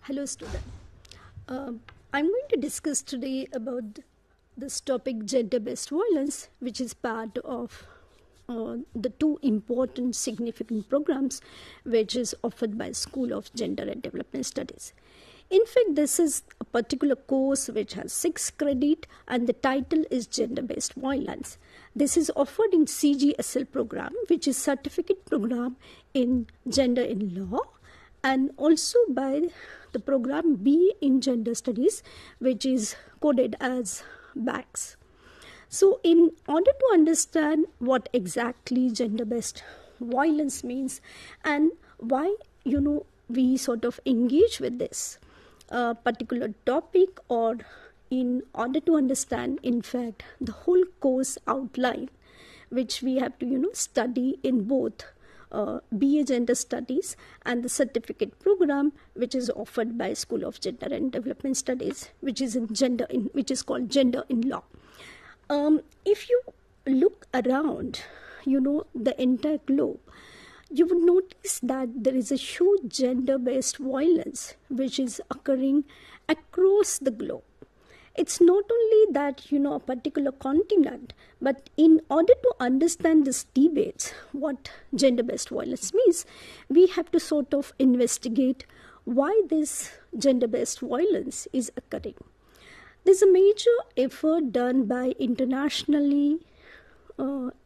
Hello, student. I'm going to discuss today about this topic, gender-based violence, which is part of the two important significant programs which is offered by School of Gender and Development Studies. In fact, this is a particular course which has 6 credit and the title is Gender-Based Violence. This is offered in CGSL program, which is Certificate Program in Gender in Law, and also by the program B in Gender Studies, which is coded as BACS. So in order to understand what exactly gender-based violence means and why we sort of engage with this particular topic, or in order to understand in fact the whole course outline which we have to study in both BA Gender Studies and the certificate program which is offered by School of Gender and Development Studies, which is called Gender in Law. If you look around the entire globe, you would notice that there is a huge gender-based violence which is occurring across the globe. It's not only that a particular continent, but in order to understand this debate, what gender-based violence means, we have to sort of investigate why this gender-based violence is occurring. There's a major effort done by internationally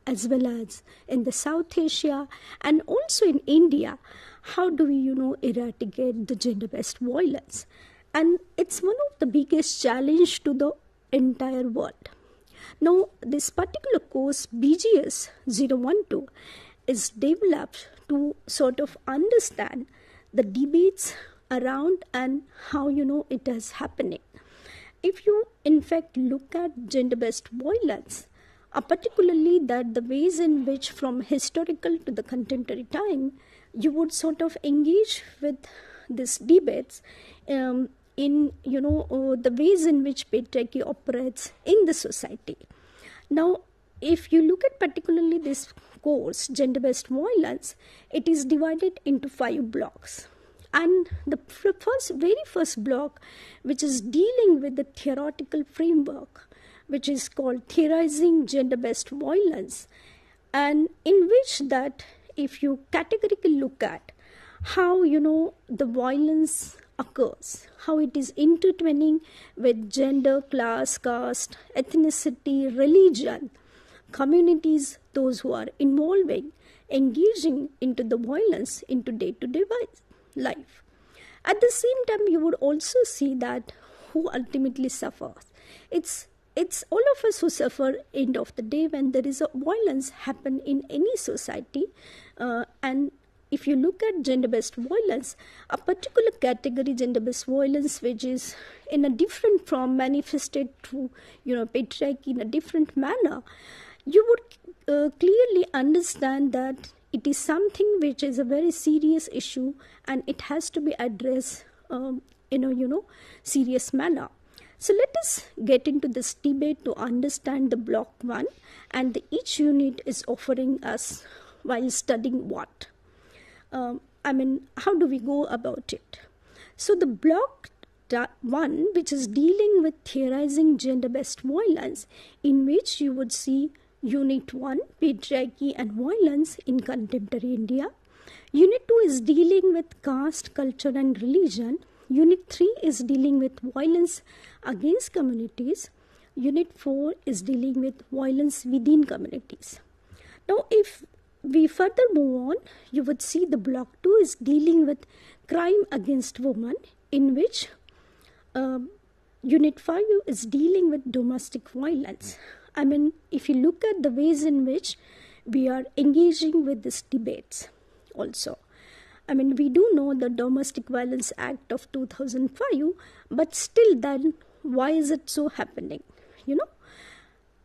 as well as in the South Asia and also in India. How do we eradicate the gender-based violence? And it's one of the biggest challenge to the entire world. Now, this particular course, BGS 012, is developed to sort of understand the debates around and how it is happening. If you in fact look at gender-based violence, particularly that the ways in which from historical to the contemporary time, you would sort of engage with these debates in the ways in which patriarchy operates in the society. Now, if you look at particularly this course, gender-based violence, it is divided into 5 blocks. And the very first block, which is dealing with the theoretical framework, which is called Theorizing Gender-Based Violence, and in which that if you categorically look at how the violence occurs, how it is intertwining with gender, class, caste, ethnicity, religion, communities, those who are engaging into the violence into day-to-day life. At the same time, you would also see that who ultimately suffers. It's all of us who suffer end of the day when there is a violence happen in any society, and if you look at gender-based violence, a particular category, gender-based violence, which is in a different form manifested through, patriarchy in a different manner, you would clearly understand that it is something which is a very serious issue and it has to be addressed in a, serious manner. So let us get into this debate to understand the block 1 and each unit is offering us while studying what. How do we go about it? So the block 1, which is dealing with theorizing gender-based violence, in which you would see Unit 1, Patriarchy and Violence in Contemporary India. Unit 2 is dealing with caste, culture and religion. Unit 3 is dealing with violence against communities. Unit 4 is dealing with violence within communities. Now, if we further move on, you would see the block 2 is dealing with crime against women, in which Unit 5 is dealing with domestic violence. If you look at the ways in which we are engaging with these debates also. We do know the Domestic Violence Act of 2005, but still then, why is it so happening?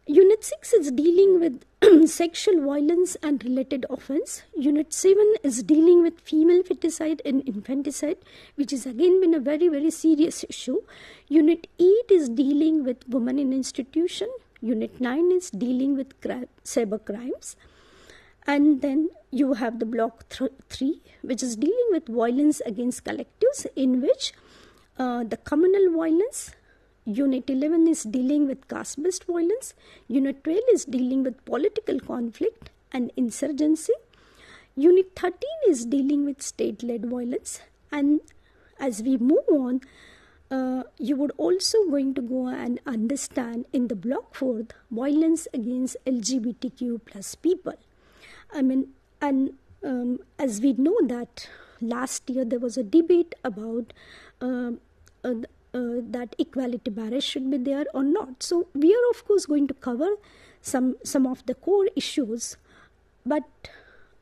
Unit 6 is dealing with sexual violence and related offense. Unit 7 is dealing with female feticide and infanticide, which is again been a very, very serious issue. Unit 8 is dealing with women in institution. Unit 9 is dealing with cyber crimes. And then you have the block 3, which is dealing with violence against collectives, in which the communal violence. Unit 11 is dealing with caste-based violence. Unit 12 is dealing with political conflict and insurgency. Unit 13 is dealing with state-led violence. And as we move on, you would also going to go and understand in the block 4 violence against LGBTQ plus people. As we know that last year there was a debate about that equality barriers should be there or not. So we are of course going to cover some of the core issues, but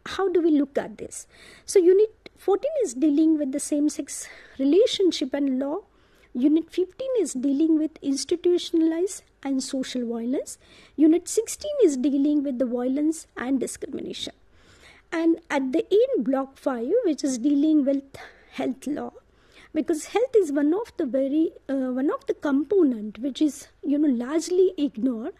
how do we look at this? So Unit 14 is dealing with the same-sex relationship and law. Unit 15 is dealing with institutionalized and social violence. Unit 16 is dealing with the violence and discrimination. And at the end, block 5, which is dealing with health law, because health is one of the component which is largely ignored,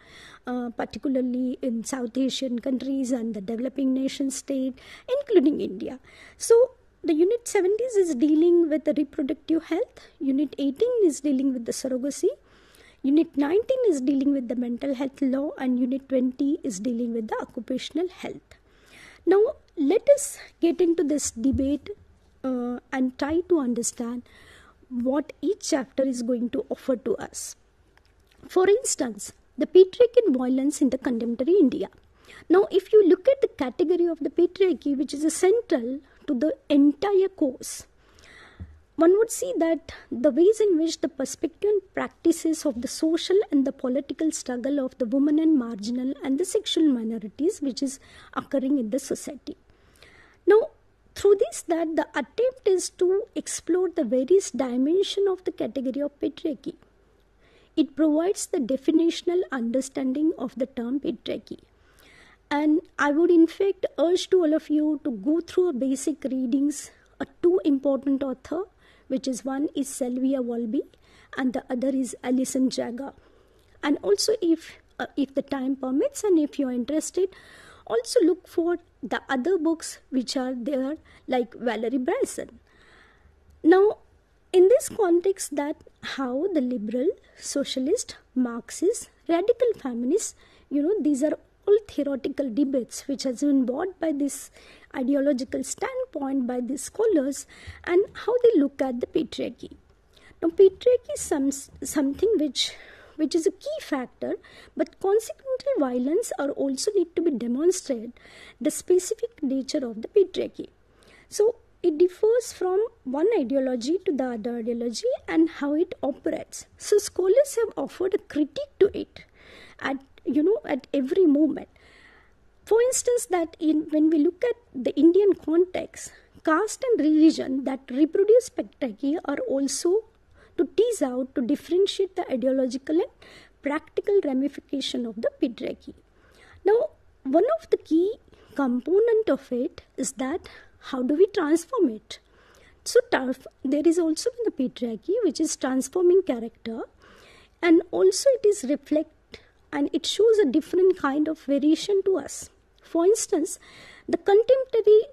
particularly in South Asian countries and the developing nation state, including India. So the Unit 17 is dealing with the reproductive health. Unit 18 is dealing with the surrogacy. Unit 19 is dealing with the mental health law, and Unit 20 is dealing with the occupational health. Now, let us get into this debate and try to understand what each chapter is going to offer to us. For instance, the patriarchy and violence in the contemporary India. Now, if you look at the category of the patriarchy, which is central to the entire course, one would see that the ways in which the perspective and practices of the social and the political struggle of the women and marginal and the sexual minorities which is occurring in the society. Now, through this, that the attempt is to explore the various dimensions of the category of patriarchy. It provides the definitional understanding of the term patriarchy. And I would in fact urge to all of you to go through a basic readings, two important authors, which is one is Sylvia Walby and the other is Alison Jagger. And also if the time permits and if you are interested, also look for the other books which are there like Valerie Bryson. Now, in this context, that how the liberal, socialist, Marxist, radical feminists, these are all theoretical debates which has been brought by this ideological standpoint by these scholars, and how they look at the patriarchy. Now, patriarchy is something which is a key factor, but consequential violence are also need to be demonstrated the specific nature of the patriarchy. So it differs from one ideology to the other ideology and how it operates. So scholars have offered a critique to it at every moment. For instance, that when we look at the Indian context, caste and religion that reproduce patriarchy are also to tease out, to differentiate the ideological and practical ramification of the patriarchy. Now, one of the key component of it is that how do we transform it? So there is also in the patriarchy which is transforming character, and also it is reflect and it shows a different kind of variation to us. For instance, the contemporary,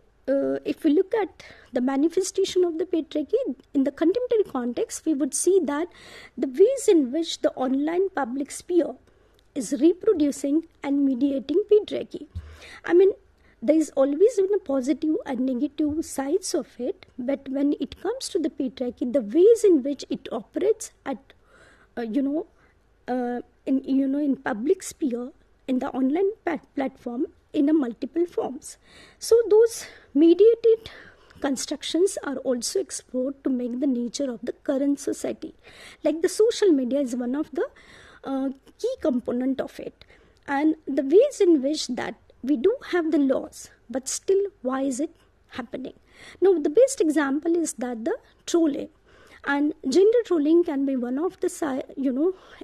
if we look at the manifestation of the patriarchy in the contemporary context, we would see that the ways in which the online public sphere is reproducing and mediating patriarchy. There is always been a positive and negative sides of it, but when it comes to the patriarchy, the ways in which it operates at, in public sphere, in the online platform, in a multiple forms. So those mediated constructions are also explored to make the nature of the current society. Like the social media is one of the key component of it, and the ways in which that we do have the laws, but still why is it happening? Now the best example is that the trolling, and gender trolling can be one of the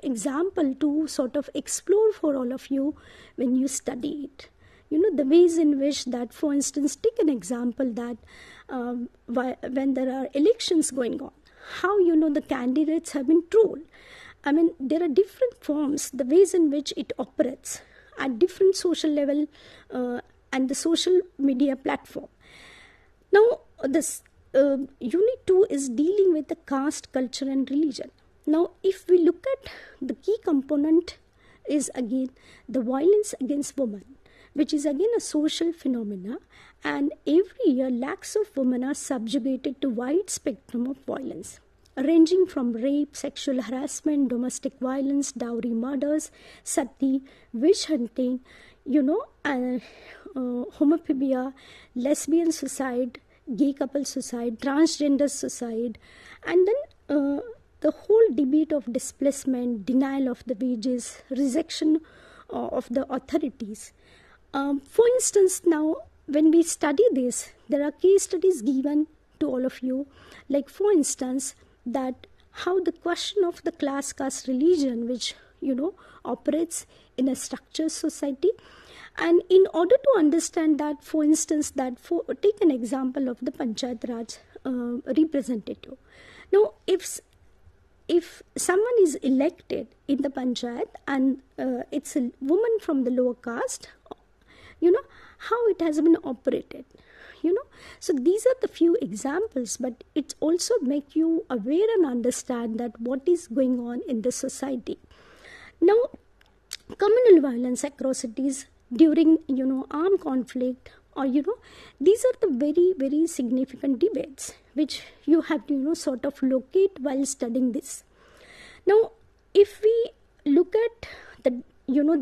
example to sort of explore for all of you when you study it. The ways in which that, for instance, take an example that when there are elections going on, how the candidates have been trolled. There are different forms, the ways in which it operates at different social level and the social media platform. Now, this Unit 2 is dealing with the caste, culture and religion. Now, if we look at the key component is again the violence against women, which is again a social phenomena, and every year lakhs of women are subjugated to wide spectrum of violence, ranging from rape, sexual harassment, domestic violence, dowry murders, sati, witch hunting, homophobia, lesbian suicide, gay couple suicide, transgender suicide, and then the whole debate of displacement, denial of the wages, rejection of the authorities. For instance, now when we study this, there are case studies given to all of you, like for instance, that how the question of the class, caste, religion, which operates in a structured society. And in order to understand that, for instance, take an example of the Panchayat Raj representative. Now, if someone is elected in the Panchayat and it's a woman from the lower caste, how it has been operated. So these are the few examples, but it also make you aware and understand that what is going on in the society. Now, communal violence, atrocities during armed conflict, or these are the very, very significant debates which you have to sort of locate while studying this. Now, if we look at the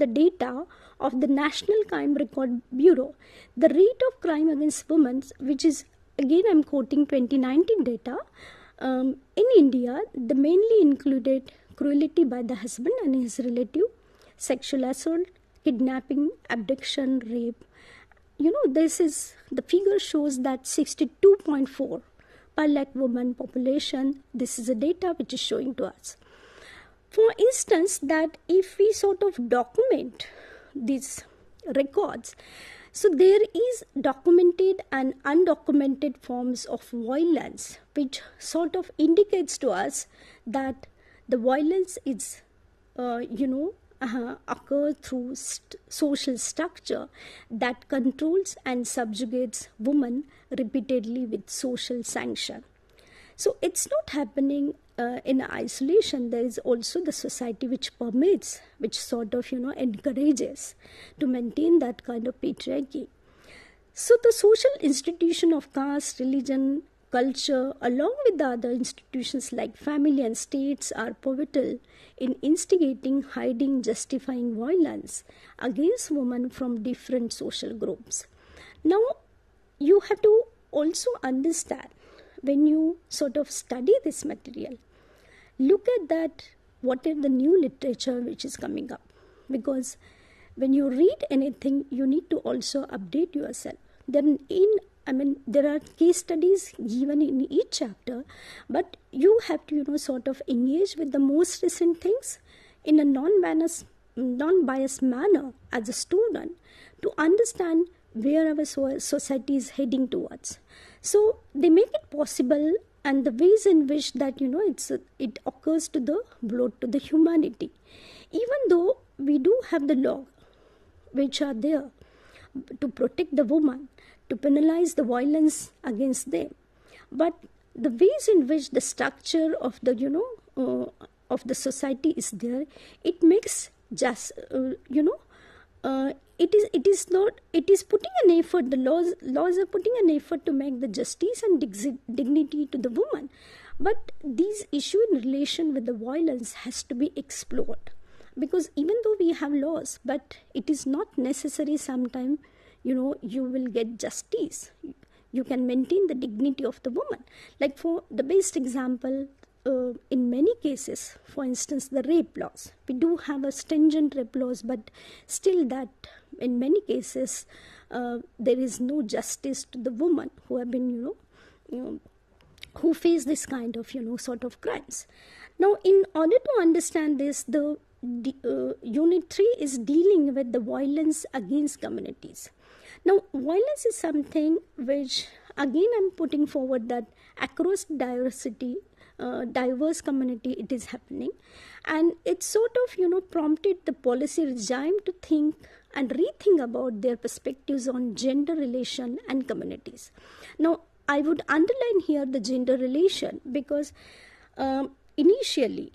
data of the National Crime Record Bureau, the rate of crime against women, which is again I'm quoting 2019 data, in India, the mainly included cruelty by the husband and his relative, sexual assault, kidnapping, abduction, rape. This is the figure shows that 62.4 per lakh women population. This is the data which is showing to us. For instance, that if we sort of document these records, so there is documented and undocumented forms of violence, which sort of indicates to us that the violence is, occur through social structure that controls and subjugates women repeatedly with social sanction. So it's not happening in isolation. There is also the society which permits, which sort of encourages to maintain that kind of patriarchy. So the social institution of caste, religion, culture, along with the other institutions like family and states, are pivotal in instigating, hiding, justifying violence against women from different social groups. Now, you have to also understand, when you sort of study this material, look at that, what is the new literature which is coming up. Because when you read anything, you need to also update yourself. Then there are case studies given in each chapter, but you have to sort of engage with the most recent things in a non-biased manner as a student to understand where our society is heading towards. So they make it possible, and the ways in which that it occurs to the blow to the humanity. Even though we do have the law which are there to protect the woman, to penalize the violence against them, but the ways in which the structure of the of the society is there, it makes just it is putting an effort. The laws are putting an effort to make the justice and dignity to the woman, but these issues in relation with the violence has to be explored, because even though we have laws, but it is not necessary sometimes you will get justice. You can maintain the dignity of the woman. Like for the best example, in many cases, for instance, the rape laws. We do have a stringent rape laws, but still that in many cases there is no justice to the woman who have been, who face this kind of, sort of crimes. Now, in order to understand this, the Unit 3 is dealing with the violence against communities. Now, violence is something which, again, I'm putting forward that across diversity, diverse community, it is happening, and it sort of prompted the policy regime to think and rethink about their perspectives on gender relation and communities. Now, I would underline here the gender relation because initially,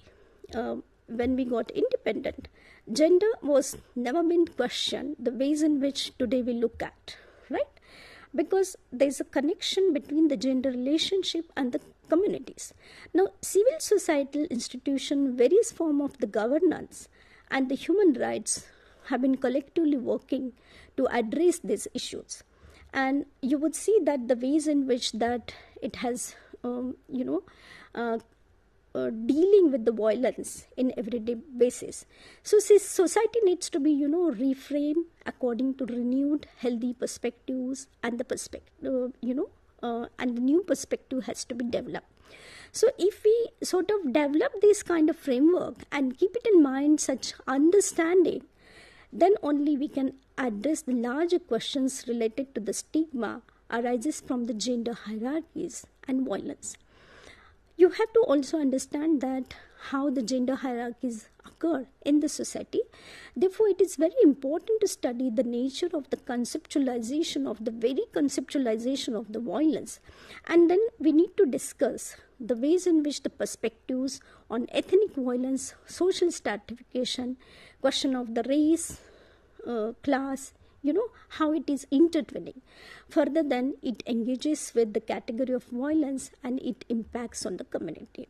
when we got independent, gender was never been questioned the ways in which today we look at, right? Because there's a connection between the gender relationship and the communities. Now, civil societal institution, various form of the governance and the human rights have been collectively working to address these issues. And you would see that the ways in which that it has, dealing with the violence in everyday basis. So society needs to be, reframed according to renewed, healthy perspectives, and the perspective, and the new perspective has to be developed. So if we sort of develop this kind of framework and keep it in mind, such understanding, then only we can address the larger questions related to the stigma arises from the gender hierarchies and violence. You have to also understand that how the gender hierarchies occur in the society. Therefore, it is very important to study the nature of the conceptualization of the very conceptualization of the violence. And then we need to discuss the ways in which the perspectives on ethnic violence, social stratification, question of the race, class, how it is intertwining. Further, then it engages with the category of violence and it impacts on the community.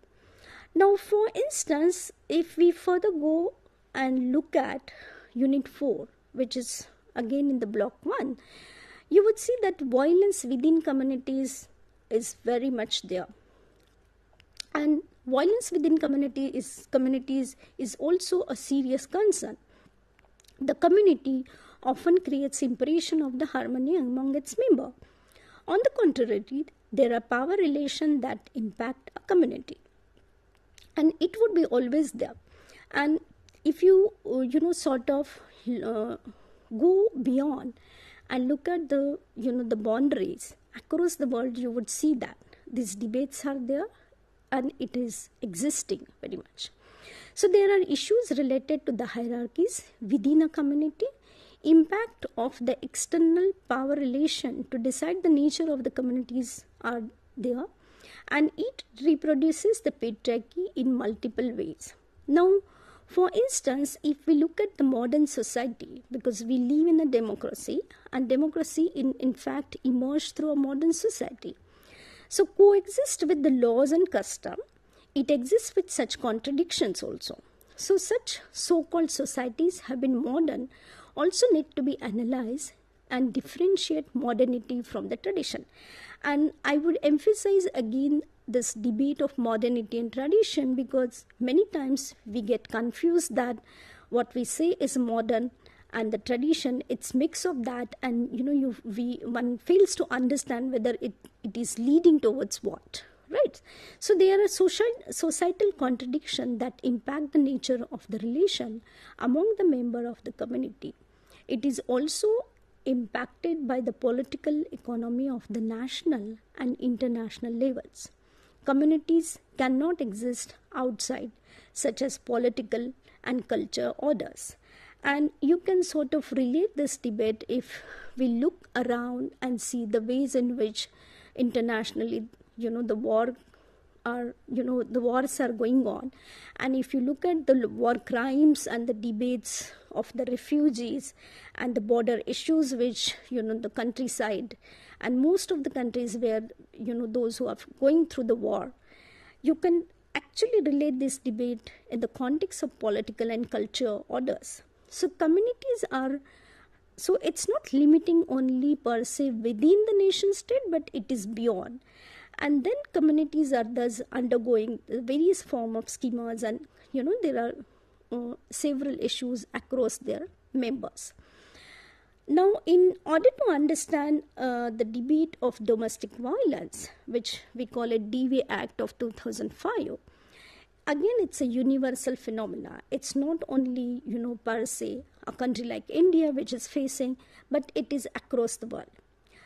Now, for instance, if we further go and look at Unit 4, which is again in the Block 1, you would see that violence within communities is very much there. And violence within communities is also a serious concern. The community often creates impression of the harmony among its members. On the contrary, there are power relations that impact a community, and it would be always there. And if you go beyond and look at the the boundaries across the world, you would see that these debates are there and it is existing very much. So there are issues related to the hierarchies within a community, impact of the external power relation to decide the nature of the communities are there, and it reproduces the patriarchy in multiple ways. Now, for instance, if we look at the modern society, because we live in a democracy, and democracy in fact emerged through a modern society. So coexist with the laws and custom, it exists with such contradictions also. So such so-called societies have been modern, also need to be analyzed and differentiate modernity from the tradition. And I would emphasize again this debate of modernity and tradition, because many times we get confused that what we say is modern and the tradition, it's mix of that, and one fails to understand whether it is leading towards what. Right. So there are societal contradictions that impact the nature of the relation among the member of the community. It is also impacted by the political economy of the national and international levels. Communities cannot exist outside such as political and culture orders. And you can sort of relate this debate if we look around and see the ways in which internationally the wars are going on. And if you look at the war crimes and the debates of the refugees and the border issues which the countryside and most of the countries where those who are going through the war, you can actually relate this debate in the context of political and culture orders. So communities are, so it's not limiting only per se within the nation state, but it is beyond. And then communities are thus undergoing various form of schemas, and there are several issues across their members. Now, in order to understand the debate of domestic violence, which we call it DV Act of 2005, again it's a universal phenomena. It's not only per se a country like India which is facing, but it is across the world.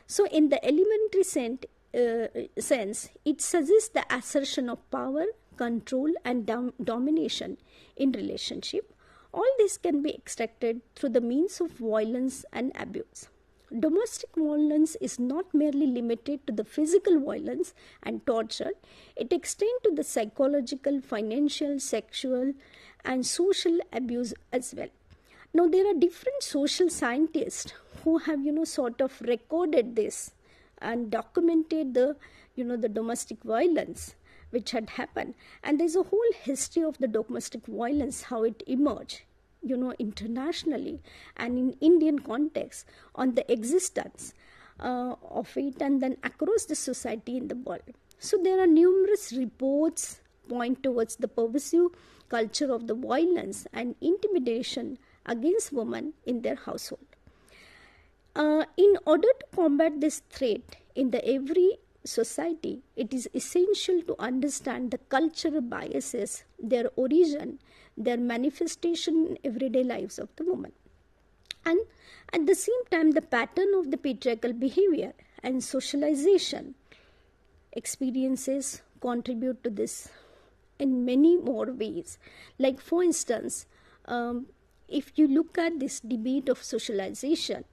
So in the elementary sense, it suggests the assertion of power, control, and domination in relationship. All this can be extracted through the means of violence and abuse. domestic violence is not merely limited to the physical violence and torture, it extends to the psychological, financial, sexual, and social abuse as well. Now, there are different social scientists who have, sort of recorded this and documented the domestic violence which had happened. And there's a whole history of the domestic violence, how it emerged, internationally and in Indian context, on the existence of it, and then across the society in the world. So there are numerous reports point towards the pervasive culture of the violence and intimidation against women in their household. In order to combat this threat in the every society, it is essential to understand the cultural biases, their origin, their manifestation in everyday lives of the woman. And at the same time, the pattern of the patriarchal behavior and socialization experiences contribute to this in many more ways. Like, for instance, if you look at this debate of socialization,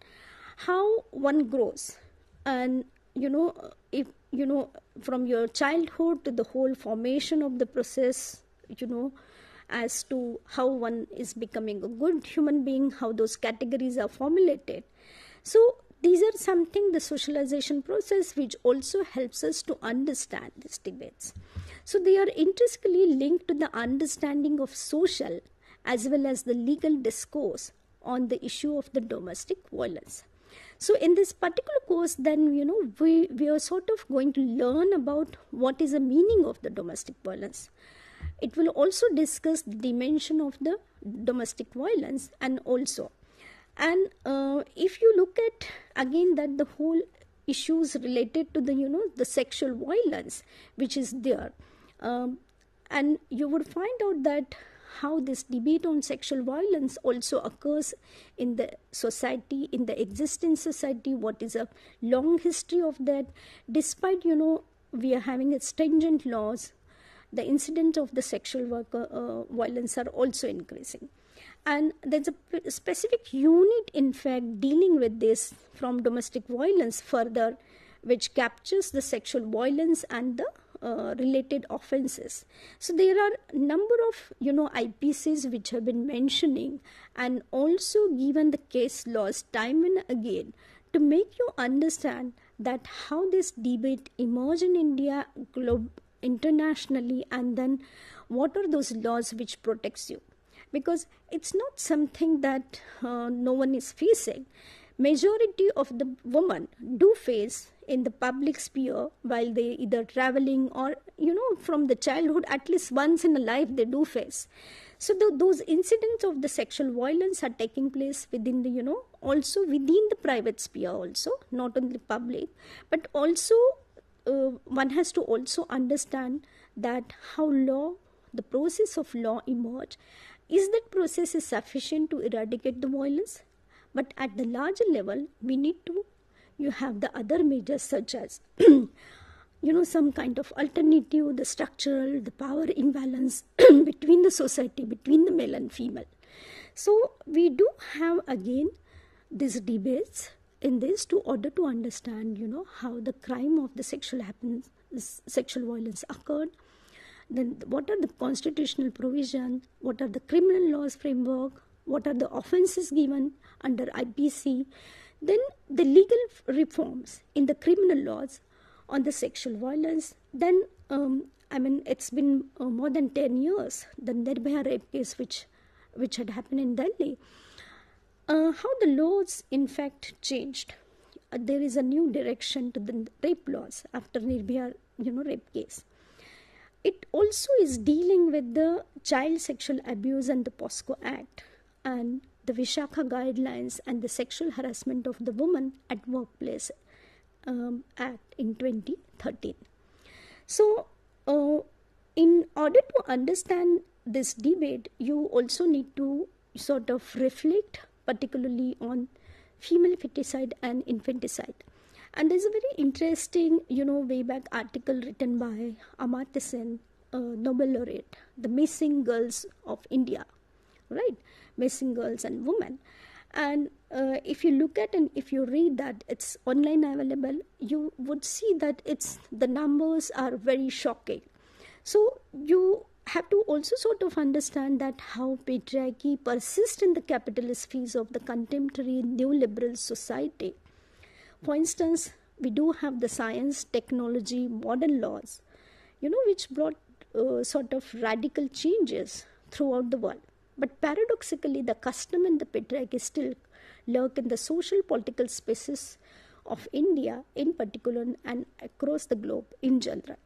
how one grows, and if from your childhood to the whole formation of the process, as to how one is becoming a good human being, how those categories are formulated. So these are something, the socialization process, which also helps us to understand these debates. So they are intrinsically linked to the understanding of social as well as the legal discourse on the issue of the domestic violence. So in this particular course, then, we are sort of going to learn about what is the meaning of the domestic violence. It will also discuss the dimension of the domestic violence and if you look at again that the whole issues related to the sexual violence which is there, and you would find out that how this debate on sexual violence also occurs in the society, in the existing society, what is a long history of that. Despite, we are having stringent laws, the incidence of the sexual violence are also increasing. And there's a specific unit, in fact, dealing with this from domestic violence further, which captures the sexual violence and the related offenses. So there are number of IPCs which have been mentioning, and also given the case laws time and again to make you understand that how this debate emerged in India, internationally, and then what are those laws which protects you, because it's not something that no one is facing. Majority of the women do face in the public sphere while they either traveling or from the childhood, at least once in a life they do face. So those incidents of the sexual violence are taking place within the also within the private sphere, also not only public, but also one has to also understand that how the process of law emerge. Is that process is sufficient to eradicate the violence? But at the larger level, we need to have the other measures such as some kind of alternative, the structural, the power imbalance between the society, between the male and female. So we do have again these debates in this to order to understand how the crime of the sexual violence occurred. Then what are the constitutional provision, what are the criminal laws framework, what are the offenses given under IPC, then the legal reforms in the criminal laws on the sexual violence. Then it's been more than 10 years, the Nirbhaya rape case which had happened in Delhi. How the laws in fact changed. There is a new direction to the rape laws after Nirbhaya rape case. It also is dealing with the child sexual abuse and the POSCO Act and the Vishakha guidelines and the sexual harassment of the woman at workplace Act in 2013. So in order to understand this debate, you also need to sort of reflect particularly on female feticide and infanticide. And there's a very interesting, way back article written by Amartya Sen, Nobel laureate, the missing girls of India, right? Missing girls and women. And if you look at and if you read that, it's online available, you would see that the numbers are very shocking. So you have to also sort of understand that how patriarchy persists in the capitalist spheres of the contemporary neoliberal society. For instance, we do have the science, technology, modern laws, which brought sort of radical changes throughout the world. But paradoxically, the custom and the patriarchy still lurk in the social political spaces of India in particular and across the globe in general.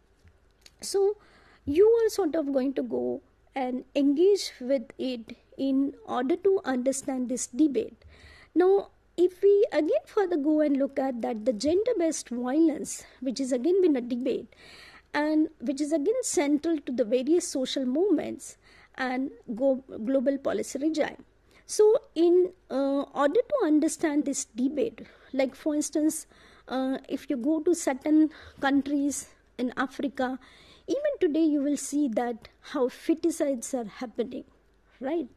So, you are sort of going to go and engage with it in order to understand this debate. Now, if we again further go and look at that, the gender-based violence, which is again been a debate, and which is again central to the various social movements and global policy regime. So, in order to understand this debate, like for instance, if you go to certain countries in Africa, even today you will see that how feticides are happening, right?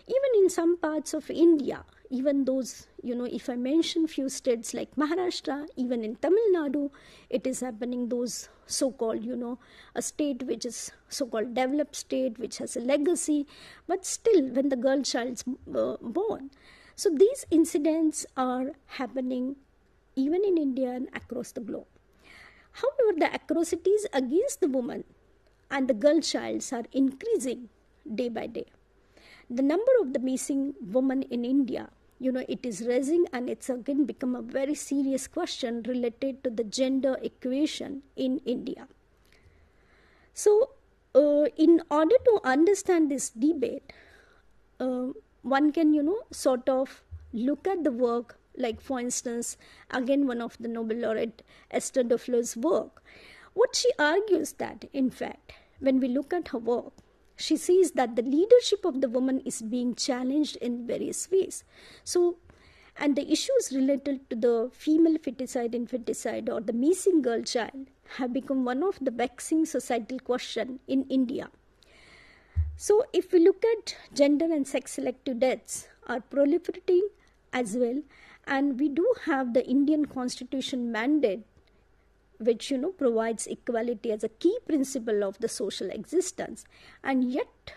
Even in some parts of India, even those, if I mention few states like Maharashtra, even in Tamil Nadu, it is happening, those so-called, a state which is so-called developed state, which has a legacy, but still when the girl child's born. So these incidents are happening even in India and across the globe. However, the atrocities against the woman and the girl childs are increasing day by day. The number of the missing women in India, it is rising, and it's again become a very serious question related to the gender equation in India. So, in order to understand this debate, one can, sort of look at the work, like for instance, again one of the Nobel laureate Esther Duflo's work. What she argues that, in fact, when we look at her work, she sees that the leadership of the woman is being challenged in various ways. So, and the issues related to the female feticide, infanticide, or the missing girl child have become one of the vexing societal questions in India. So, if we look at gender and sex selective deaths are proliferating as well, and we do have the Indian Constitution mandate, which provides equality as a key principle of the social existence, and yet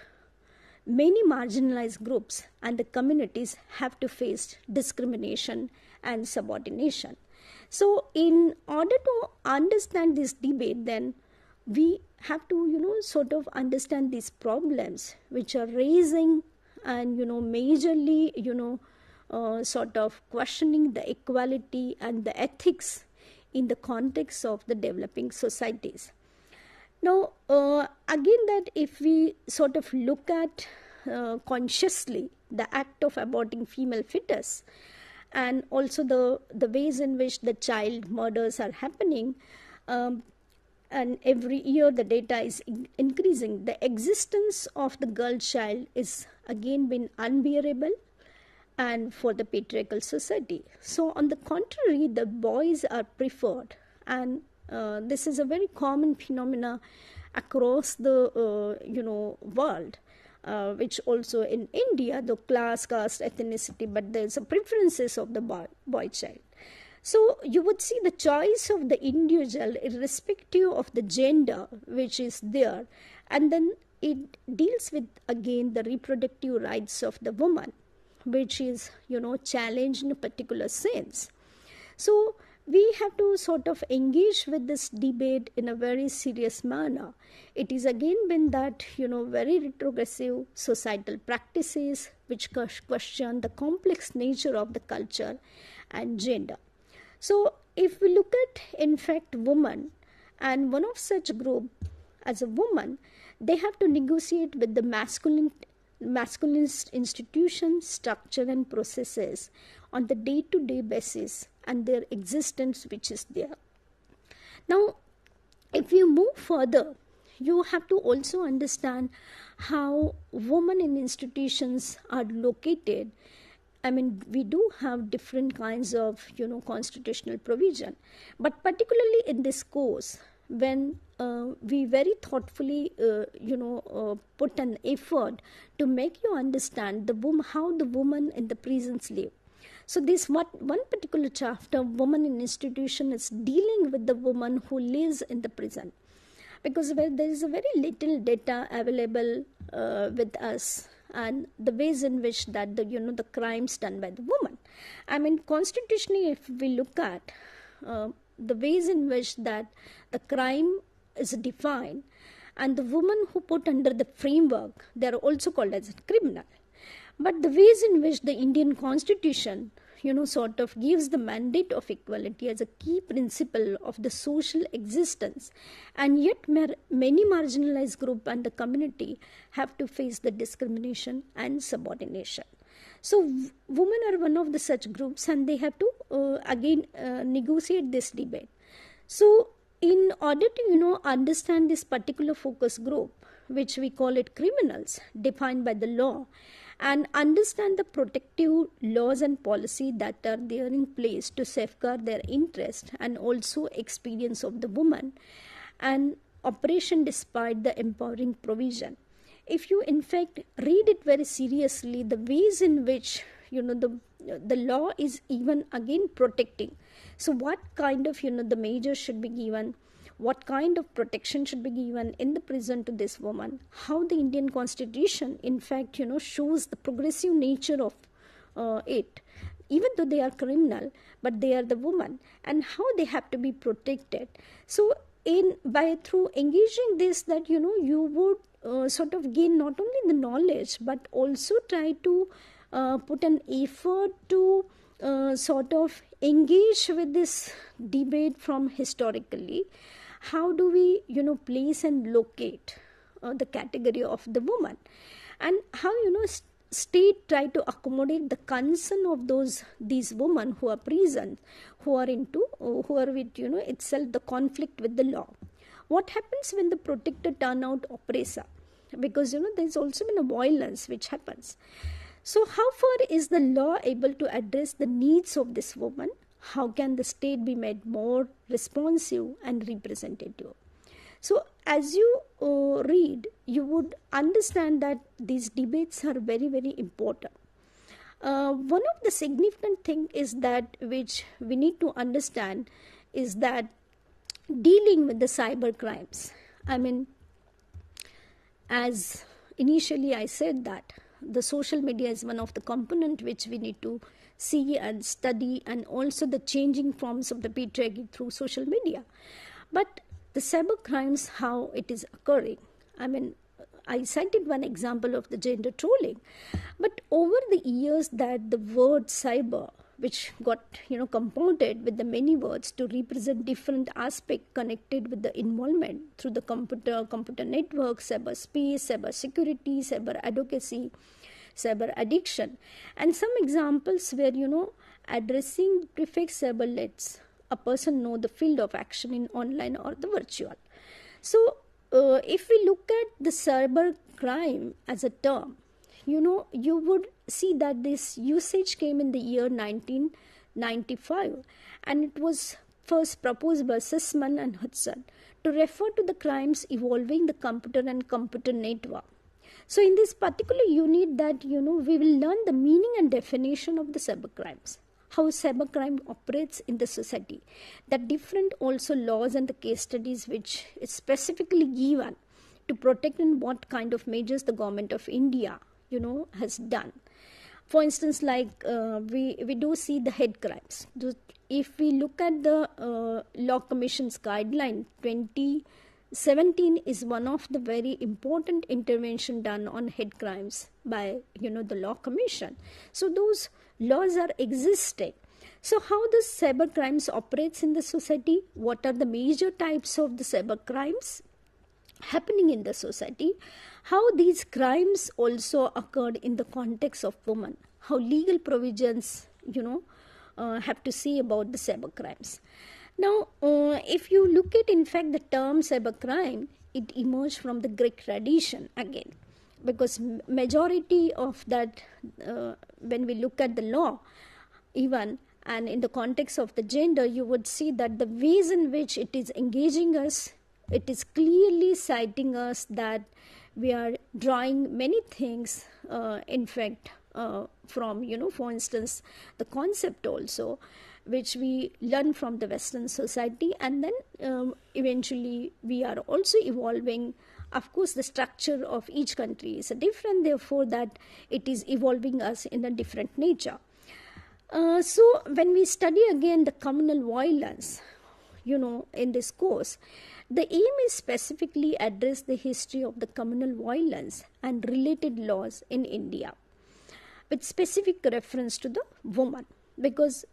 many marginalized groups and the communities have to face discrimination and subordination. So in order to understand this debate, then we have to sort of understand these problems which are raising and majorly sort of questioning the equality and the ethics in the context of the developing societies. Now, again, that if we sort of look at consciously the act of aborting female fetus, and also the ways in which the child murders are happening, and every year the data is increasing, the existence of the girl child is again been unbearable and for the patriarchal society. So on the contrary, the boys are preferred, and this is a very common phenomena across the world, which also in India, the class, caste, ethnicity, but there's a preferences of the boy child. So you would see the choice of the individual irrespective of the gender which is there, and then it deals with again the reproductive rights of the woman, which is challenged in a particular sense. So we have to sort of engage with this debate in a very serious manner. It is again been that very retrogressive societal practices which question the complex nature of the culture and gender. So if we look at in fact women, and one of such group as a woman, they have to negotiate with the masculine institutions, structure and processes on the day-to-day basis and their existence which is there. Now, if you move further, you have to also understand how women in institutions are located. I mean, we do have different kinds of, constitutional provision, but particularly in this course, when we very thoughtfully, put an effort to make you understand how the woman in the prisons live. So this one particular chapter, woman in institution, is dealing with the woman who lives in the prison, because where there is a very little data available with us, and the ways in which that the crimes done by the woman. I mean, constitutionally, if we look at the ways in which that the crime is defined, and the woman who put under the framework, they are also called as a criminal. But the ways in which the Indian Constitution, sort of gives the mandate of equality as a key principle of the social existence, and yet many marginalized group and the community have to face the discrimination and subordination. So women are one of the such groups, and they have to again negotiate this debate. So in order to understand this particular focus group, which we call it criminals, defined by the law, and understand the protective laws and policy that are there in place to safeguard their interest and also experience of the woman, and operation despite the empowering provision. If you in fact read it very seriously, the ways in which the law is even again protecting. So what kind of the measures should be given, what kind of protection should be given in the prison to this woman, how the Indian Constitution in fact shows the progressive nature of it, even though they are criminal, but they are the woman, and how they have to be protected. So through engaging this, that you would sort of gain not only the knowledge, but also try to put an effort to sort of engage with this debate from historically. How do we place and locate the category of the woman, and how state try to accommodate the concern of these women who are present, who are with itself the conflict with the law. What happens when the protector turn out oppressor? Because there's also been a violence which happens. So how far is the law able to address the needs of this woman? How can the state be made more responsive and representative? So as you read, you would understand that these debates are very, very important. One of the significant thing is that which we need to understand is that dealing with the cyber crimes. I mean, as initially I said that the social media is one of the component which we need to see and study, and also the changing forms of the patriarchy through social media. But the cyber crimes, how it is occurring. I mean, I cited one example of the gender trolling, but over the years that the word cyber, which got compounded with the many words to represent different aspects connected with the involvement through the computer network, cyber space, cyber security, cyber advocacy, cyber addiction, and some examples where addressing prefix cyber lets a person know the field of action in online or the virtual. So if we look at the cyber crime as a term, you would see that this usage came in the year 1995, and it was first proposed by Sussman and Hudson to refer to the crimes involving the computer and computer network. So in this particular unit that we will learn the meaning and definition of the cyber crimes, how cybercrime operates in the society, that different also laws and the case studies which is specifically given to protect, and what kind of measures the government of India has done. For instance, like we do see the hate crimes. If we look at the Law Commission's guideline, 2017 is one of the very important intervention done on hate crimes by the Law Commission. So those laws are existing. So how the cyber crimes operates in the society? What are the major types of the cyber crimes happening in the society? How these crimes also occurred in the context of women? How legal provisions have to say about the cyber crimes? Now, if you look at in fact the term cybercrime, it emerged from the Greek tradition again, because majority of that when we look at the law even, and in the context of the gender, you would see that the ways in which it is engaging us, it is clearly citing us that we are drawing many things in fact from, for instance, the concept also, which we learn from the Western society, and then eventually we are also evolving. Of course, the structure of each country is different, therefore that it is evolving us in a different nature. So when we study again the communal violence, in this course, the aim is specifically address the history of the communal violence and related laws in India, with specific reference to the woman, because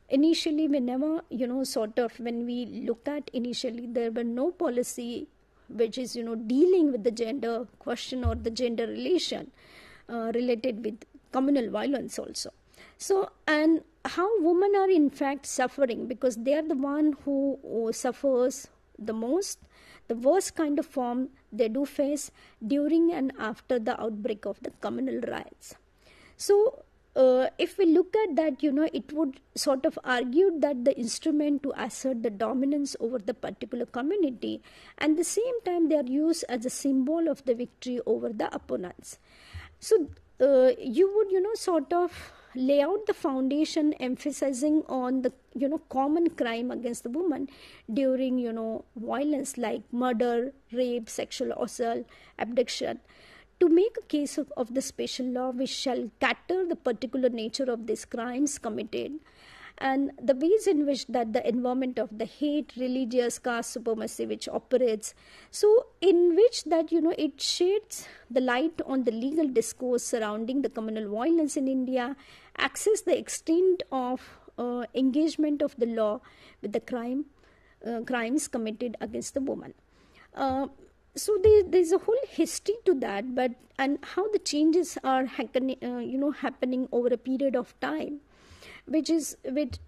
initially whenever, when we look at initially, there were no policy which is, dealing with the gender question or the gender relation related with communal violence also. So, and how women are in fact suffering, because they are the one who suffers the most, the worst kind of form they do face during and after the outbreak of the communal riots. So if we look at that, it would sort of argue that the instrument to assert the dominance over the particular community, and at the same time they are used as a symbol of the victory over the opponents. So you would, sort of lay out the foundation emphasizing on the, common crime against the woman during, violence like murder, rape, sexual assault, abduction, to make a case of the special law which shall cater the particular nature of these crimes committed, and the ways in which that the environment of the hate, religious, caste supremacy which operates, so in which that, it sheds the light on the legal discourse surrounding the communal violence in India, access the extent of engagement of the law with the crimes committed against the woman. So there's a whole history to that, but and how the changes are happening over a period of time, which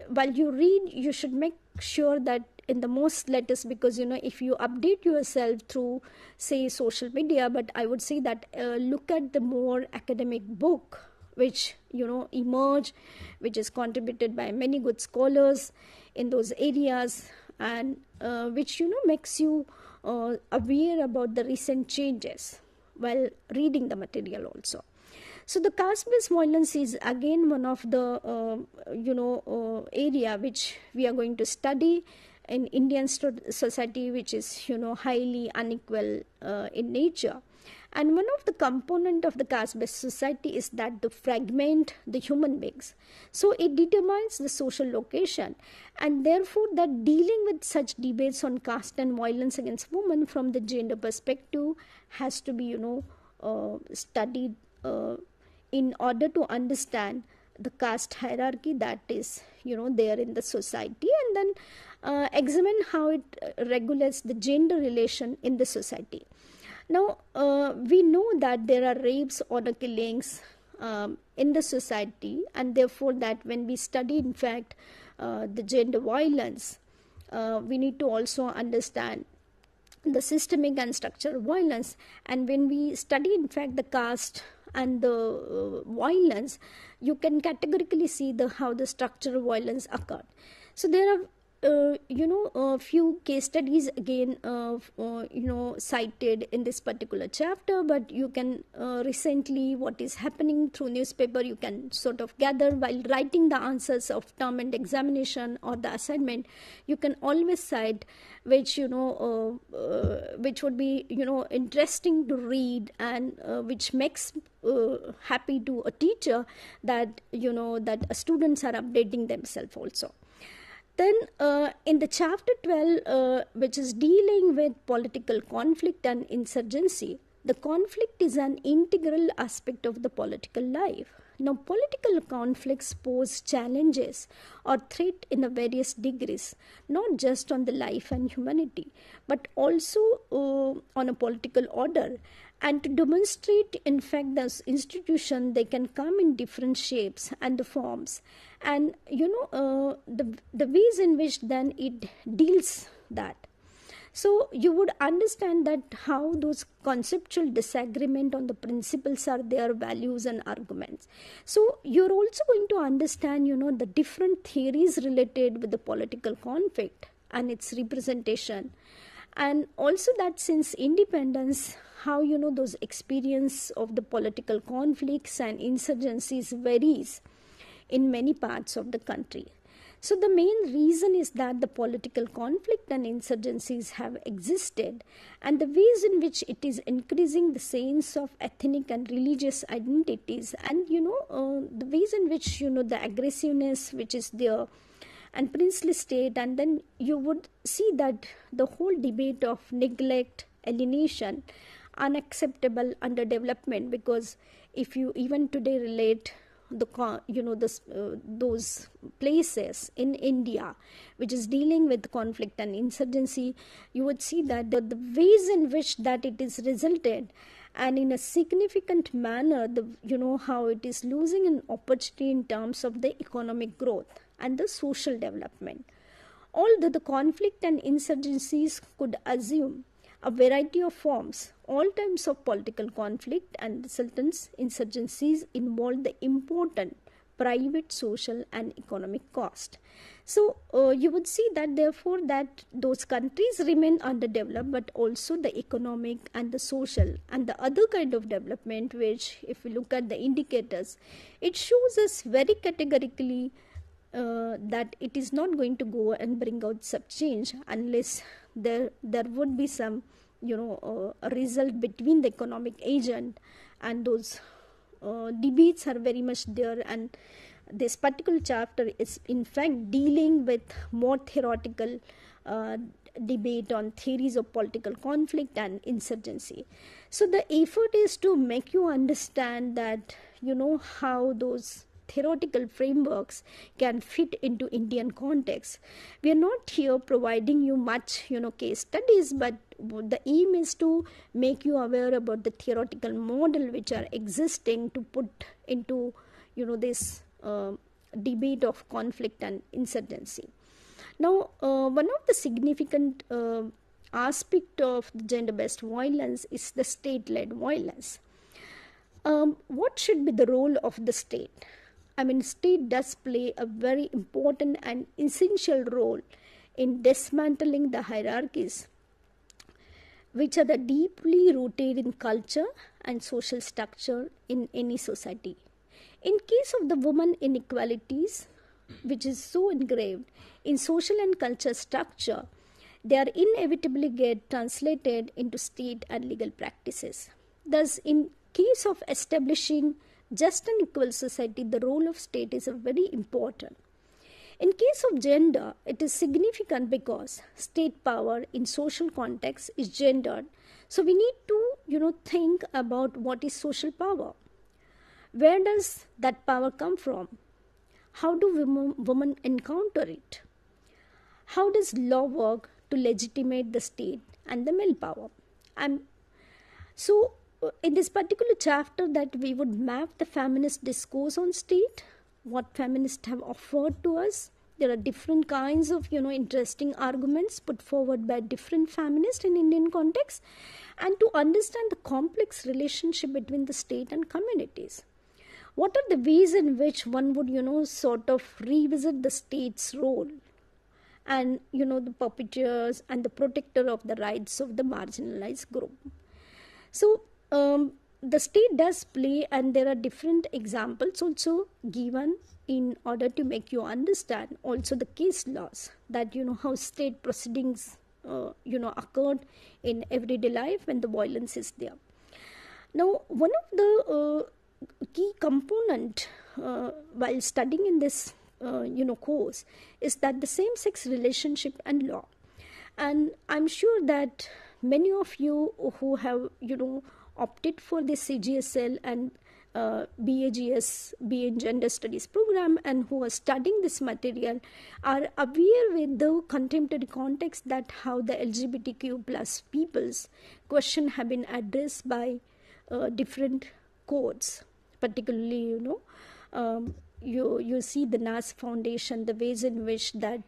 while you read, you should make sure that in the most latest, because if you update yourself through, say, social media, but I would say that look at the more academic book which emerge, which is contributed by many good scholars in those areas, and which makes you aware about the recent changes while reading the material also. So the caste-based violence is again one of the area which we are going to study in Indian society, which is highly unequal in nature. And one of the component of the caste-based society is that to fragment the human beings. So it determines the social location, and therefore that dealing with such debates on caste and violence against women from the gender perspective has to be studied in order to understand the caste hierarchy that is there in the society, and then examine how it regulates the gender relation in the society. Now, we know that there are rapes, honor killings in the society, and therefore that when we study, in fact, the gender violence, we need to also understand the systemic and structural violence. And when we study, in fact, the caste and the violence, you can categorically see how the structural violence occurred. So there are a few case studies again cited in this particular chapter, but you can recently what is happening through newspaper, you can sort of gather while writing the answers of term and examination or the assignment. You can always cite which which would be interesting to read, and which makes happy to a teacher that that students are updating themselves also. Then in the chapter 12, which is dealing with political conflict and insurgency, the conflict is an integral aspect of the political life. Now, political conflicts pose challenges or threat in a various degrees, not just on the life and humanity, but also on a political order. And to demonstrate, in fact, this institution, they can come in different shapes and the forms. And, the ways in which then it deals that. So you would understand that how those conceptual disagreement on the principles are their values and arguments. So you're also going to understand, the different theories related with the political conflict and its representation. And also that since independence, how those experience of the political conflicts and insurgencies varies in many parts of the country. So the main reason is that the political conflict and insurgencies have existed, and the ways in which it is increasing the sense of ethnic and religious identities, and the ways in which the aggressiveness which is there, and princely state. And then you would see that the whole debate of neglect, alienation, unacceptable underdevelopment, because if you even today relate those places in India which is dealing with conflict and insurgency, you would see that the ways in which that it is resulted, and in a significant manner, how it is losing an opportunity in terms of the economic growth and the social development. Although the conflict and insurgencies could assume a variety of forms, all types of political conflict and resultant insurgencies involve the important private, social and economic cost. So you would see that therefore that those countries remain underdeveloped, but also the economic and the social and the other kind of development, which if we look at the indicators, it shows us very categorically that it is not going to go and bring out such change unless there would be some a result between the economic agent, and those debates are very much there. And this particular chapter is in fact dealing with more theoretical debate on theories of political conflict and insurgency. So the effort is to make you understand that how those theoretical frameworks can fit into Indian context. We are not here providing you much case studies, but the aim is to make you aware about the theoretical model which are existing to put into this debate of conflict and insurgency. Now one of the significant aspect of gender-based violence is the state-led violence. What should be the role of the state? I mean, state does play a very important and essential role in dismantling the hierarchies which are deeply rooted in culture and social structure in any society. In case of the woman inequalities, which is so engraved in social and culture structure, they are inevitably get translated into state and legal practices. Thus, in case of establishing just and equal society, the role of state is very important. In case of gender, it is significant because state power in social context is gendered. So we need to think about what is social power. Where does that power come from? How do women encounter it? How does law work to legitimate the state and the male power? So in this particular chapter that we would map the feminist discourse on state, what feminists have offered to us. There are different kinds of interesting arguments put forward by different feminists in Indian context, and to understand the complex relationship between the state and communities. What are the ways in which one would sort of revisit the state's role and the puppeteers and the protector of the rights of the marginalized group? So the state does play, and there are different examples also given in order to make you understand also the case laws that how state proceedings occurred in everyday life when the violence is there. Now one of the key component while studying in this course is that the same-sex relationship and law. And I'm sure that many of you who have opted for the CGSL and BAGS, BA in Gender Studies program, and who are studying this material are aware with the contemporary context that how the LGBTQ plus people's question have been addressed by different courts, particularly you see the NAS Foundation, the ways in which that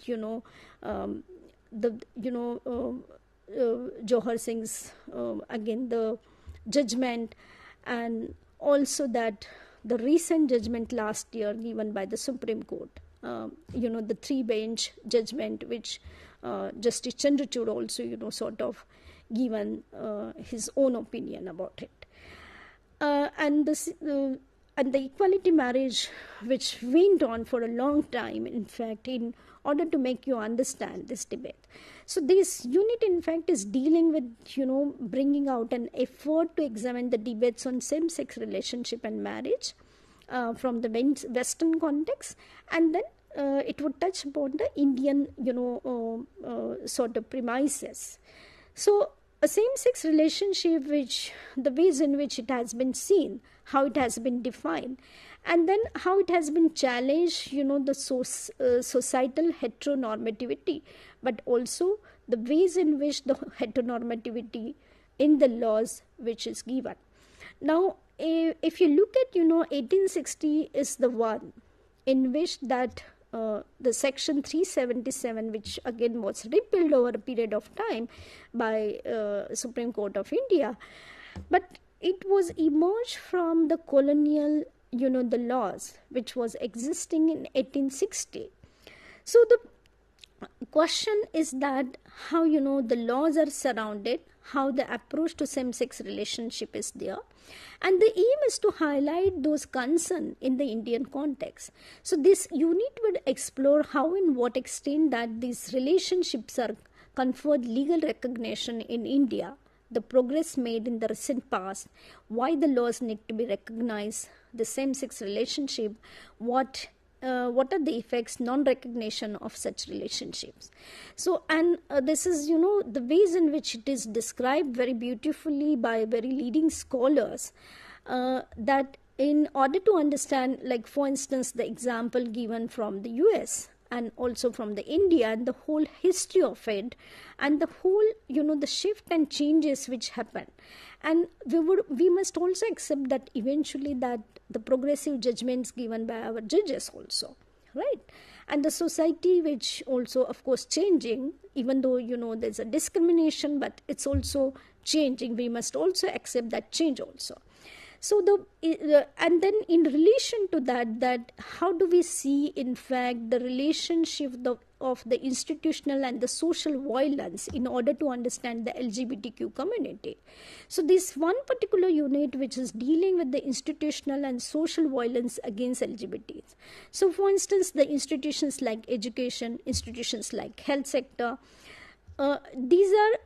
Johar Singh's again the judgment, and also that the recent judgment last year given by the Supreme Court, the 3-bench judgment which Justice Chandrachud also, sort of given his own opinion about it. And the equality marriage, which went on for a long time, in fact, in order to make you understand this debate. So this unit, in fact, is dealing with, bringing out an effort to examine the debates on same-sex relationship and marriage from the Western context, and then it would touch upon the Indian, sort of premises. So a same-sex relationship, which the ways in which it has been seen, how it has been defined, and then how it has been challenged, the societal heteronormativity, but also the ways in which the heteronormativity in the laws which is given. Now, if you look at, 1860 is the one in which that the section 377, which again was repealed over a period of time by Supreme Court of India, but it was emerged from the colonial, the laws which was existing in 1860. So the question is that how, the laws are surrounded, how the approach to same-sex relationship is there, and the aim is to highlight those concerns in the Indian context. So this unit would explore how and what extent that these relationships are conferred legal recognition in India, the progress made in the recent past, why the laws need to be recognized, the same-sex relationship, what are the effects, non-recognition of such relationships. So, and this is, the ways in which it is described very beautifully by very leading scholars, that in order to understand, like for instance, the example given from the US and also from the India, and the whole history of it, and the whole, the shift and changes which happen. And we must also accept that eventually that the progressive judgments given by our judges also, right? And the society which also, of course, changing, even though, there's a discrimination, but it's also changing. We must also accept that change also. So and then in relation to that how do we see, in fact, the relationship of the institutional and the social violence in order to understand the LGBTQ community. So this one particular unit which is dealing with the institutional and social violence against LGBTs. So for instance, the institutions like education, institutions like health sector, these are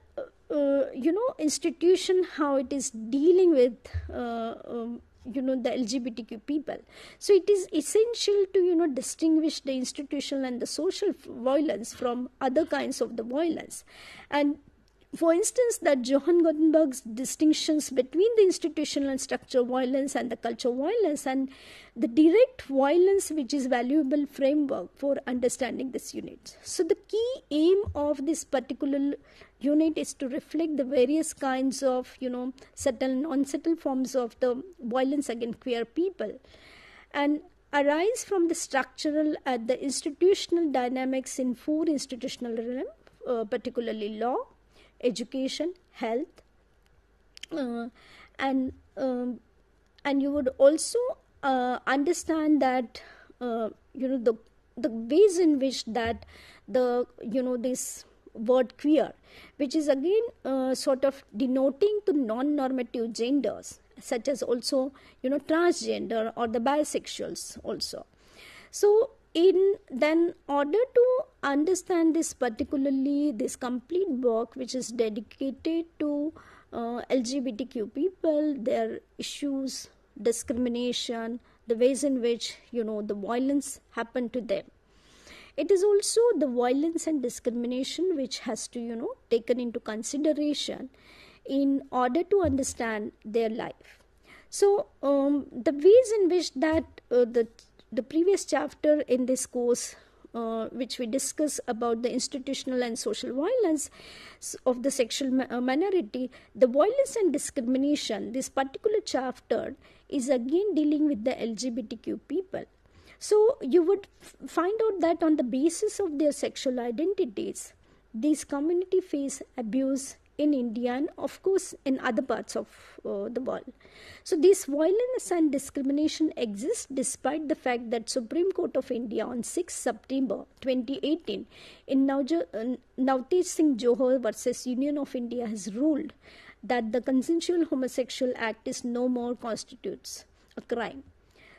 institution, how it is dealing with, the LGBTQ people. So it is essential to, distinguish the institutional and the social violence from other kinds of the violence. And for instance, that Johann Gutenberg's distinctions between the institutional and structural violence and the cultural violence, and the direct violence, which is valuable framework for understanding this unit. So the key aim of this particular unit is to reflect the various kinds of, subtle and non-subtle forms of the violence against queer people, and arise from the structural and the institutional dynamics in four institutional realms, particularly law, education, health, and you would also understand that the ways in which that the this word queer, which is again sort of denoting to non-normative genders, such as also transgender or the bisexuals also. So in then order to understand this, particularly this complete book which is dedicated to LGBTQ people, their issues, discrimination, the ways in which the violence happened to them. It is also the violence and discrimination which has to taken into consideration in order to understand their life. So the ways in which that the previous chapter in this course, which we discuss about the institutional and social violence of the sexual minority, the violence and discrimination, this particular chapter is again dealing with the LGBTQ people. So you would find out that on the basis of their sexual identities, these community face abuse, in India and of course in other parts of the world. So this violence and discrimination exists despite the fact that Supreme Court of India on 6 September 2018 in Navtej Singh Johar versus Union of India has ruled that the consensual homosexual act is no more constitutes a crime.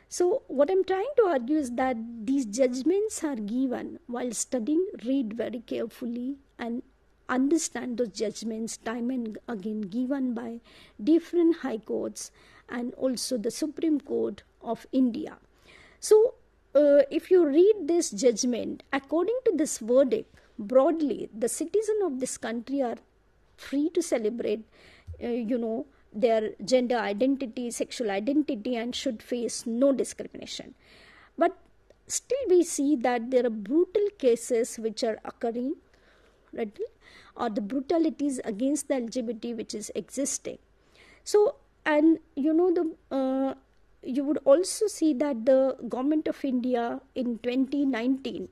So what I'm trying to argue is that these judgments are given while studying, read very carefully and understand those judgments time and again given by different high courts and also the Supreme Court of India. So if you read this judgment, according to this verdict, broadly, the citizens of this country are free to celebrate, their gender identity, sexual identity, and should face no discrimination. But still we see that there are brutal cases which are occurring, right, or the brutalities against the LGBT which is existing. So, and you would also see that the government of India in 2019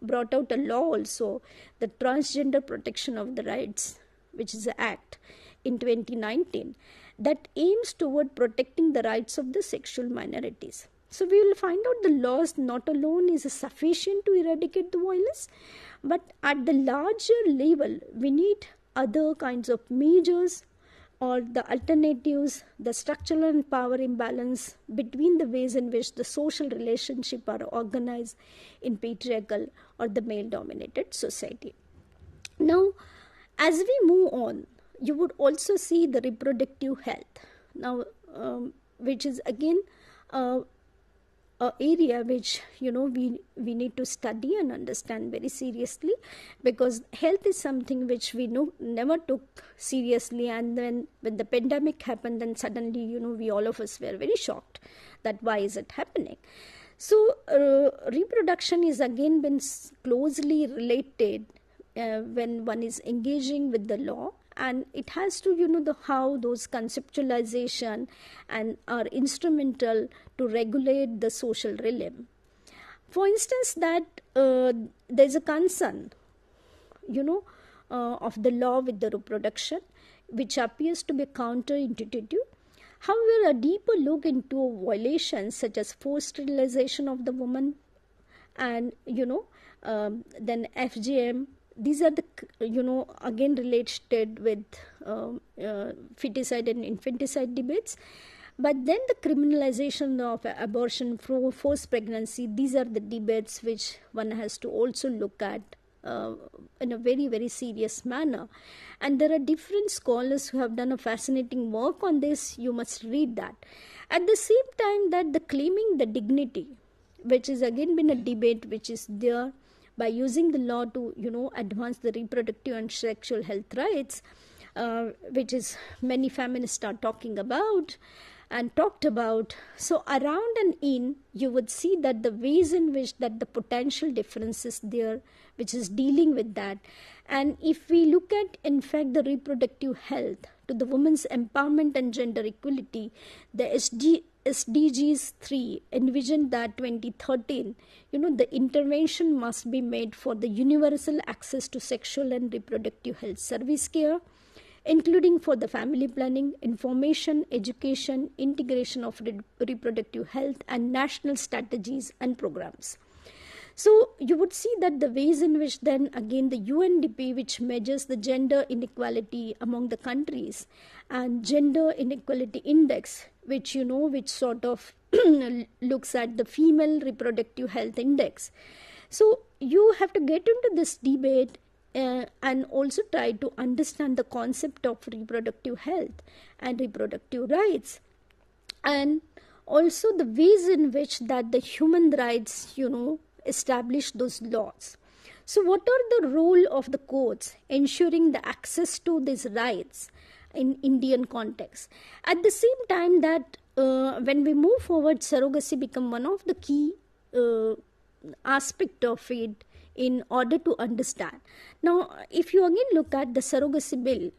brought out a law also, the Transgender Protection of the Rights, which is an act in 2019 that aims toward protecting the rights of the sexual minorities. So we will find out the laws not alone is sufficient to eradicate the violence, but at the larger level we need other kinds of measures or the alternatives, the structural and power imbalance between the ways in which the social relationships are organized in patriarchal or the male-dominated society. Now, as we move on, you would also see the reproductive health, now which is again a area which we need to study and understand very seriously, because health is something which we never took seriously, and then when the pandemic happened, then suddenly we all of us were very shocked that why is it happening. So reproduction is again been closely related when one is engaging with the law, and it has to how those conceptualization and are instrumental to regulate the social realm. For instance, that there is a concern of the law with the reproduction which appears to be counterintuitive. However, a deeper look into violations such as forced sterilization of the woman and then FGM, these are the again related with feticide and infanticide debates. But then the criminalization of abortion, forced pregnancy, these are the debates which one has to also look at in a very, very serious manner. And there are different scholars who have done a fascinating work on this. You must read that. At the same time that the claiming the dignity, which has again been a debate which is there by using the law to advance the reproductive and sexual health rights, which is many feminists are talking about and talked about. So around and in, you would see that the ways in which that the potential differences there, which is dealing with that. And if we look at, in fact, the reproductive health to the women's empowerment and gender equality, the SDGs 3 envisioned that 2013, the intervention must be made for the universal access to sexual and reproductive health service care, including for the family planning, information, education, integration of reproductive health and national strategies and programs. So you would see that the ways in which then again the UNDP, which measures the gender inequality among the countries, and gender inequality index, which which sort of looks at the female reproductive health index. So you have to get into this debate and also try to understand the concept of reproductive health and reproductive rights, and also the ways in which that the human rights establish those laws. So what are the role of the courts ensuring the access to these rights in Indian context? At the same time that when we move forward, surrogacy become one of the key aspect of it in order to understand. Now, if you again look at the surrogacy bill,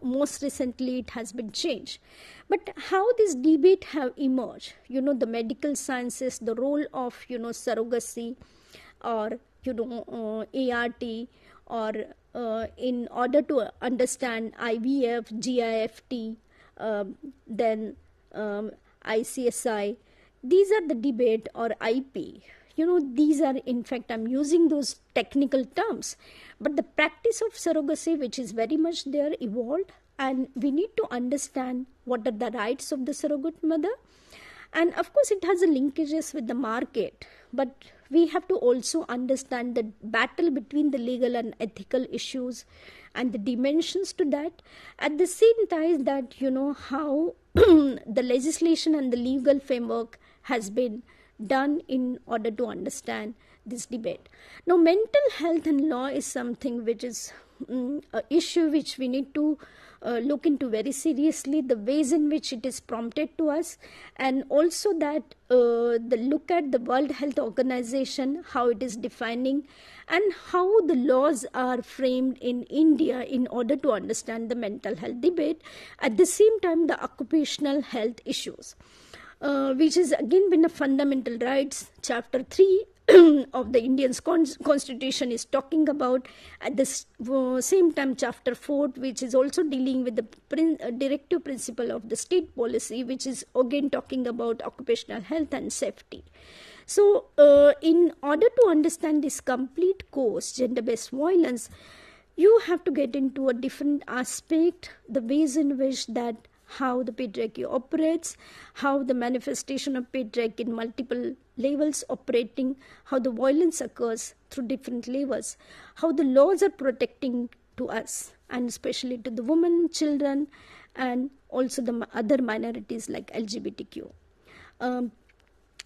most recently it has been changed. But how this debate have emerged, the medical sciences, the role of, surrogacy or, ART or in order to understand IVF, GIFT, then ICSI. These are the debate, or IP. These are, in fact, I'm using those technical terms, but the practice of surrogacy, which is very much there, evolved, and we need to understand what are the rights of the surrogate mother. And of course, it has a linkages with the market, but we have to also understand the battle between the legal and ethical issues and the dimensions to that. At the same time, that how the legislation and the legal framework has been done in order to understand this debate. Now, mental health and law is something which is an issue which we need to look into very seriously, the ways in which it is prompted to us, and also that the look at the World Health Organization, how it is defining, and how the laws are framed in India in order to understand the mental health debate. At the same time, the occupational health issues, which has again been a fundamental rights. Chapter 3 of the Indian Constitution is talking about. At the same time, Chapter 4, which is also dealing with the directive principle of the state policy, which is again talking about occupational health and safety. So, in order to understand this complete course, gender-based violence, you have to get into a different aspect, the ways in which that how the patriarchy operates, how the manifestation of patriarchy in multiple levels operating, how the violence occurs through different levels, how the laws are protecting to us, and especially to the women, children, and also the other minorities like LGBTQ.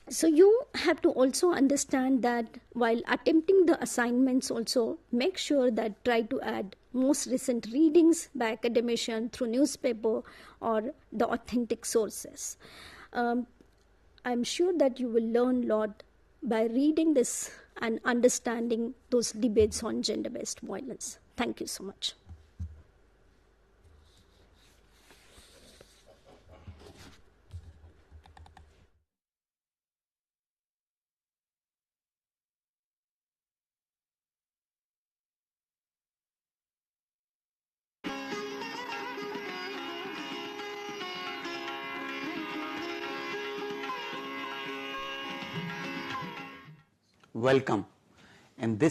So you have to also understand that while attempting the assignments, also make sure that try to add most recent readings by academician through newspaper or the authentic sources. I'm sure that you will learn a lot by reading this and understanding those debates on gender-based violence. Thank you so much. Welcome. In this